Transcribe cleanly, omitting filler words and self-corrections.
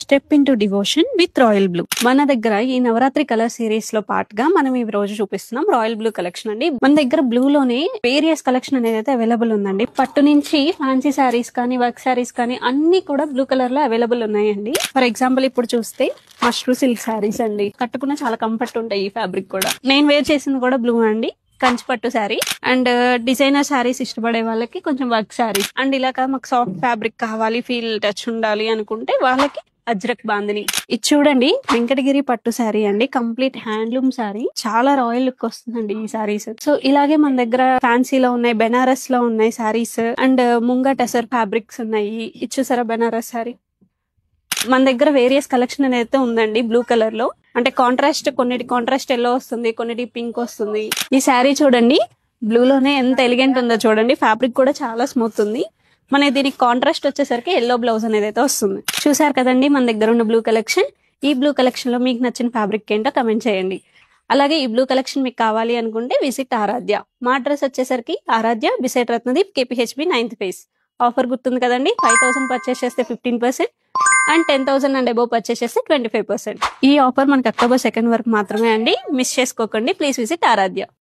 Step into devotion with royal blue. మన దగ్గర ఈ నవరాత్రి కలర్ సిరీస్ లో పార్ట్ గా మనం ఈ రోజు చూపిస్తున్నాం రాయల్ బ్లూ కలెక్షన్ అండి. మన దగ్గర బ్లూ లోనే వేరియస్ కలెక్షన్ అనేది అయితే అవైలబుల్ ఉందండి. పట్టు నుంచి ఫ్యాన్సీ శారీస్ కానీ వర్క్ శారీస్ కానీ అన్ని కూడా బ్లూ కలర్ లో అవైలబుల్ ఉన్నాయండి. ఫర్ ఎగ్జాంపుల్ ఇప్పుడు చూస్తే మష్రూ సిల్క్ శారీస్ అండి. కట్టుకున్న చాలా కంఫర్ట్ ఉంటాయి. ఈ ఫ్యాబ్రిక్ కూడా నేను వేర్ చేసింది కూడా బ్లూ అండి. కంచి పట్టు శారీ అండ్ డిజైనర్ శారీస్ ఇష్టపడే వాళ్ళకి కొంచెం వర్క్ శారీస్ అండ్ ఇలాగా మాకు సాఫ్ట్ ఫ్యాబ్రిక్ కావాలి, ఫీల్ టచ్ ఉండాలి అనుకుంటే వాళ్ళకి అజ్రక్ బాందిని. ఇది చూడండి వెంకటగిరి పట్టు శారీ అండి. కంప్లీట్ హ్యాండ్లూమ్ శారీ, చాలా రాయల్ లుక్ వస్తుందండి ఈ శారీస్. సో ఇలాగే మన దగ్గర ఫ్యాన్సీలో ఉన్నాయి, బెనారస్ లో ఉన్నాయి శారీస్ అండ్ ముంగా టెసర్ ఫ్యాబ్రిక్స్ ఉన్నాయి. ఇది చూసారా బెనారస్ శారీ. మన దగ్గర వేరియస్ కలెక్షన్ అనేది ఉందండి బ్లూ కలర్ లో. అంటే కాంట్రాస్ట్, కొన్నిటి కాంట్రాస్ట్ ఎల్లో వస్తుంది, కొన్నిటి పింక్ వస్తుంది. ఈ శారీ చూడండి బ్లూ లోనే ఎంత ఎలిగెంట్ ఉందో చూడండి. ఫ్యాబ్రిక్ కూడా చాలా స్మూత్ ఉంది. మన దీనికి కాంట్రాస్ట్ వచ్చేసరికి ఎల్లో బ్లౌజ్ అనేది అయితే వస్తుంది. చూసారు కదండి మన దగ్గర ఉన్న బ్లూ కలెక్షన్. ఈ బ్లూ కలెక్షన్ లో మీకు నచ్చిన ఫ్యాబ్రిక్ ఏంటో కమెంట్ చేయండి. అలాగే ఈ బ్లూ కలెక్షన్ మీకు కావాలి అనుకుంటే విజిట్ ఆరాధ్య. మా అడ్రస్ వచ్చేసరికి Aradhya beside Ratnadeep KPHB 9th phase. Offer గుర్తుంది కదండి. 5,000 పర్చేస్ చేస్తే 15% అండ్ 10,000 అండ్ అబోవ్ పర్చేస్ చేస్తే 25%. ఈ ఆఫర్ మనకి October 2 వరకు మాత్రమే అండి. మిస్ చేసుకోకండి. Please visit Aaradhya.